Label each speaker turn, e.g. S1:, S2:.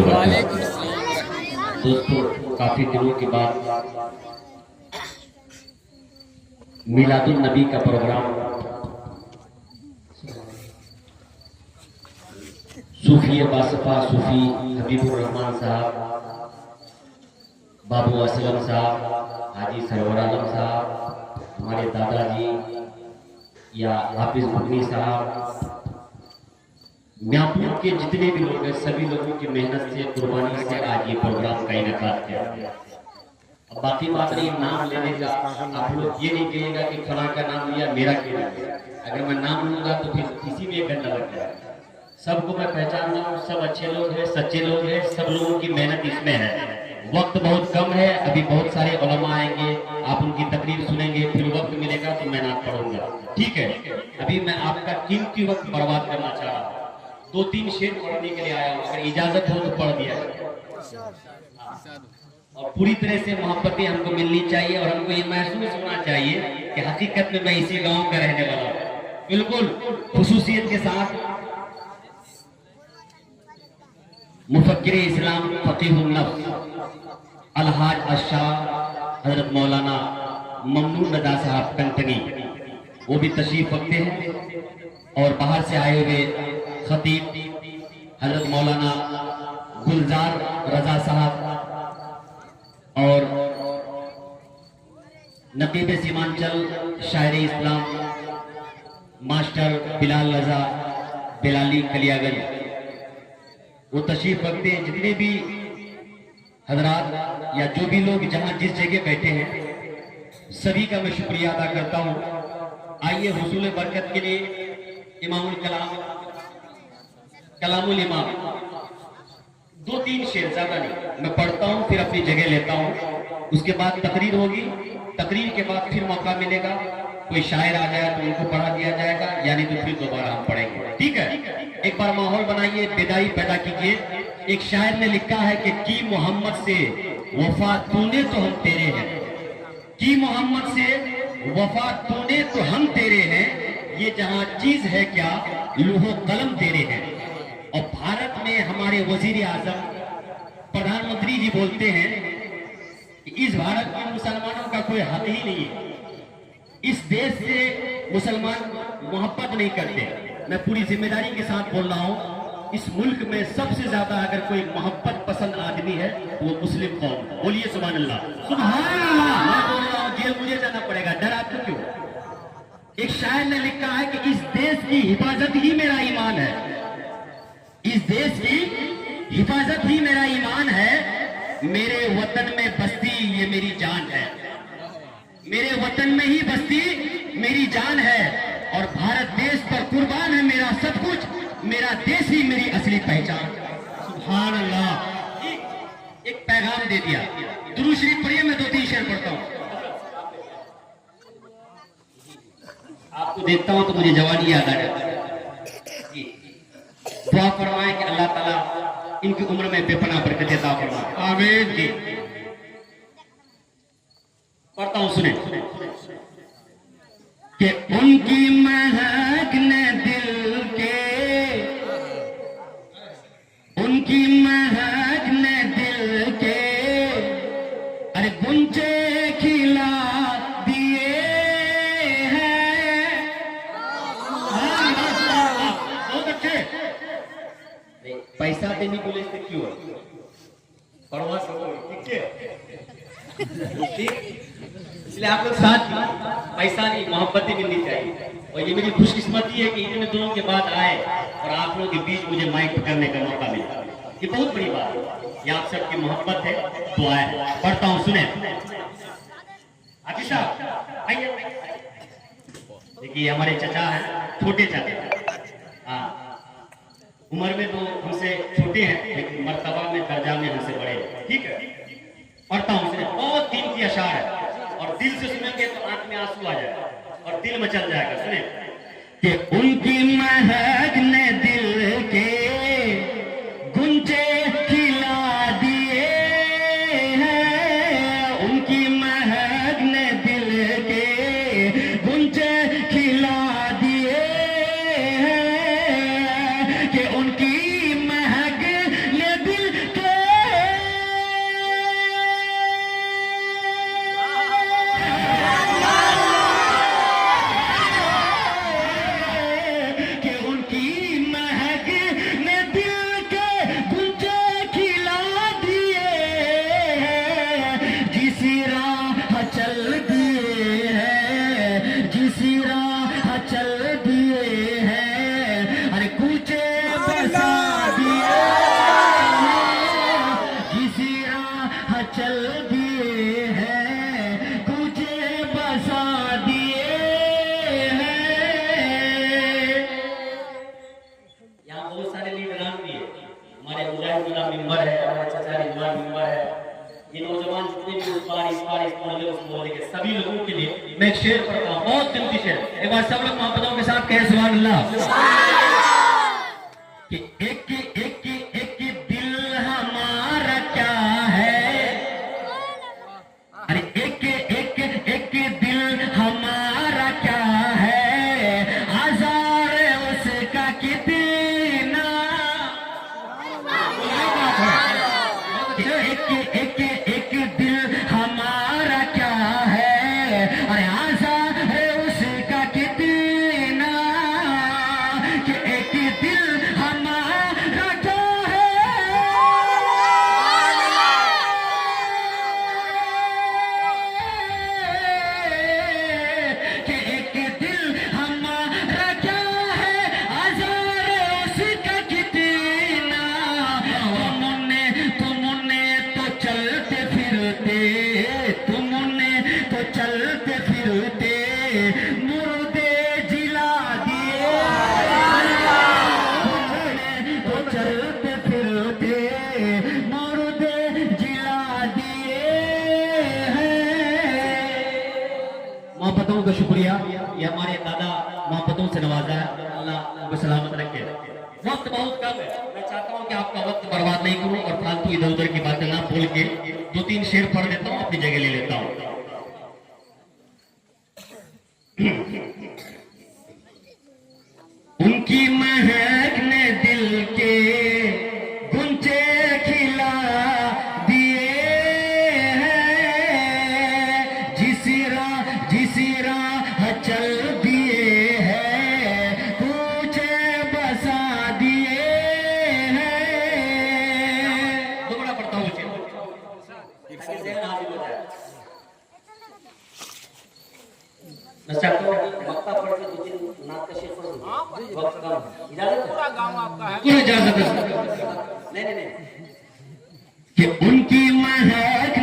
S1: वबरकातुहू। दोस्तों, काफी दिनों के बाद मिलादुन नबी का प्रोग्राम सूफी बासफा सूफी हबीबुर रहमान साहब, बाबू असलम साहब, हाजी सरवर आलम साहब, हमारे दादाजी या हाफिज बुकनी साहब, म्यांपुर के जितने भी लोग हैं, सभी लोगों की मेहनत से, कुर्बानी से आज ये प्रोग्राम का इनेकाद किया। अब बाकी बात रही नाम लेने का, आप लोग ये नहीं कहिएगा कि फलां का नाम लिया, मेरा क्यों नहीं लिया। अगर मैं नाम लूंगा तो फिर किसी में एक घंटा लग जाएगा। सबको मैं पहचानता हूँ, सब अच्छे लोग हैं, सच्चे लोग हैं, सब लोगों की मेहनत इसमें है। वक्त बहुत कम है, अभी बहुत सारे उलमा आएंगे, आप उनकी तकरीर सुनेंगे, फिर वक्त मिलेगा तो मैं नाम पढ़ूंगा, ठीक है। अभी मैं आपका कीमती वक्त बर्बाद करना चाह रहा हूँ, 2-3 शेर पढ़ने के लिए आया हूँ, अगर इजाजत हो तो पढ़ दिया जाए। और पूरी तरह से मोहब्बतें हमको मिलनी चाहिए और हमको ये महसूस होना चाहिए कि हकीकत में मैं इसी गांव का रहने वाला हूँ। बिल्कुल खुसूसियत के साथ मुफक्किर इस्लाम फकीहुन नफ्स अलहाज अशाह हजरत मौलाना ममनून रजा साहब कंटनी, वो भी तशरीफ रखते हैं। और बाहर से आए हुए खतीब हजरत मौलाना गुलजार रजा साहब और नकीब सीमांचल शायर इस्लाम मास्टर बिलाल रजा बिलाली कलियागंज, वो तशरीफ रखते हैं। जितने भी हजरात या जो भी लोग जहां जिस जगह बैठे हैं, सभी का मैं शुक्रिया अदा करता हूं। आइए हुसूल बरकत के लिए इमामुल कलामुल इमाम 2-3 शेर, ज्यादा नहीं, मैं पढ़ता हूं, फिर अपनी जगह लेता हूं। उसके बाद तकरीर होगी, तकरीर के बाद फिर मौका मिलेगा, कोई शायर आ जाए तो उनको पढ़ा दिया जाएगा, यानी तो फिर दोबारा हम पढ़ेंगे, ठीक है। एक बार माहौल बनाइए, बेदाई पैदा कीजिए। एक शायर ने लिखा है कि की मोहम्मद से वफा तूने तो हम तेरे हैं, की मोहम्मद से वफा तूने तो हम तेरे हैं, ये जहां चीज है क्या लूहो कलम तेरे हैं। और भारत में हमारे वजीर आजम प्रधानमंत्री जी बोलते हैं कि इस भारत में मुसलमानों का कोई हक ही नहीं है, इस देश से मुसलमान मोहब्बत नहीं करते। मैं पूरी जिम्मेदारी के साथ बोल रहा हूं, इस मुल्क में सबसे ज्यादा अगर कोई मोहब्बत पसंद आदमी है तो वो मुस्लिम कौम। बोलिए सुभान अल्लाह। सुभान अल्लाह। मैं बोल रहा हूं जेल मुझे जाना पड़ेगा, डर आपको क्यों। एक शायर ने लिखा है कि इस देश की हिफाजत ही मेरा ईमान है, इस देश की हिफाजत ही मेरा ईमान है, मेरे वतन में बस्ती ये मेरी जान है, मेरे वतन में ही बस्ती मेरी जान है, और भारत देश पर कुर्बान है मेरा सब कुछ, मेरा देश ही मेरी असली पहचान। सुभान अल्लाह। एक पैगाम दे दिया। दुरूद शरीफ पढ़िए, मैं 2-3 शेर पढ़ता हूं। आपको देखता हूं तो मुझे जवानी याद आ जाती है। दुआ फरमाएं कि अल्लाह ताला इनकी उम्र में बेपनाह बरकत अता फरमाए। आमीन जी। पढ़ता हूं, सुने कि उनकी महक ने दिल के, उनकी महक ने दिल के अरे गुंजे खिला दिए हैं। बहुत अच्छे। पैसा देने को ले क्यों है, पढ़वा सको, ठीक है। इसलिए आप लोग साथ, पैसा नहीं मोहब्बत ही मिलनी चाहिए। और ये मेरी खुशकिस्मती है कि इतने दिनों के बाद आए और आप लोगों के बीच मुझे माइक पकड़ने का मौका मिला, ये बहुत बड़ी बात है। ये आप सबकी मोहब्बत है तो आए। पढ़ता हूँ, सुने। अभी साहब आइए। देखिए हमारे चचा हैं, छोटे चाचा, हाँ उम्र में तो हमसे छोटे हैं लेकिन मर्तबा में दर्जा में हमसे बड़े हैं, ठीक है। पढ़ता हूँ, सुने। बहुत कीमती अशार है और दिल से सुनेंगे तो आंख में आंसू आ जाएगा और दिल मचल जाएगा। सुने कि उनकी महक ने दिल के गुंजे खिला दिए हैं, उनकी महक ने दिल के गुंजे खिला दिए हैं, कि उनकी महक ने दिल अल्लाह मेंबर है, हमारा चाचा रिजवान मेंबर है, ये नौजवान जितने भी उस मोहल्ले उस मोहल्ले के सभी लोगों के लिए मैं एक शेर पढ़ता हूँ, बहुत कीमती शेर। एक बार सब लोग मोहब्बतों के साथ कहे सुभान अल्लाह। कि एक दिल हमारा क्या है, अरे एक दिल हमारा क्या है, हजार उसका कितना, एक दिल हमारा क्या है, अरे हजार उसका कितना, कि एक दिल हमारा क्या है, कि एक दिल हमारा क्या है, हजार उसका कितना, तुमने तो चलते फिरते, तुमने तो चलते फिरते मुर्दे जिला दिए, तुमने तो चलते फिरते मुर्दे जिला दिए हैं। मोहब्बतों का शुक्रिया, ये हमारे दादा मोहब्बतों से नवाजा है, अल्लाह उनको सलामत रखे। वक्त बहुत कम है, मैं चाहता हूँ कि आपका वक्त बर्बाद नहीं करूँ और फालतू इधर उधर की बातें ना बोल के 2-3 शेर पढ़ लेता हूँ, अपनी जगह ले लेता हूँ। उनकी महक ने दिल के गुंजे खिला दिए हैं, जिस राह चल दिए हैं, पूछे बसा दिए हैं। दोबारा पढ़ता हूँ वक्ता पढ़ के 2-3 नात का शेर पढ़ूं, वक्त कम, इजाजत पूरा गांव आपका है, इजाजत है। नहीं कि उनकी महक